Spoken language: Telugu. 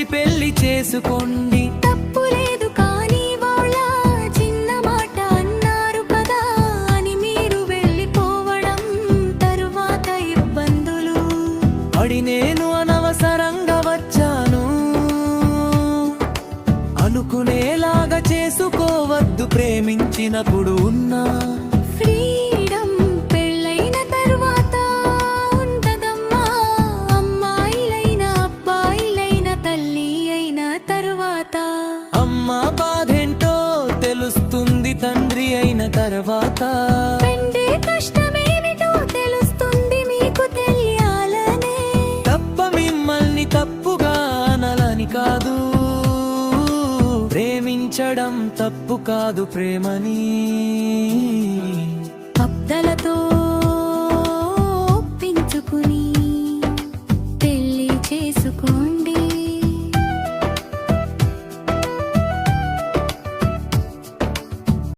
ఇచ్చి పెళ్లి చేసుకోండి. తప్పు లేదు కానీ వాళ్ళ చిన్న మాట అన్నారు కదా అని మీరు వెళ్ళిపోవడం తరువాత ఇబ్బందులు పడి నేను అనవసరంగా వచ్చాను. అనుకునేలాగా చేసుకోవద్దు, ప్రేమించినప్పుడు ఉన్నా ఫ్రీడమ్ పెళ్ళైన తరువాత ఉంటదమ్మా. అమ్మాయిలైన అబ్బాయిలైన తల్లి అయిన తరువాత అమ్మ బాధేంటో తెలుస్తుంది తండ్రి అయిన తర్వాత. తండ్రి కష్టమేమిటో తెలుస్తుంది మీకు తెలియాలనే. తప్ప మిమ్మల్ని తప్పుగా అనలని కాదు, ప్రేమించడం తప్పు కాదు, ప్రేమని అబ్దలతో ఒప్పించుకుని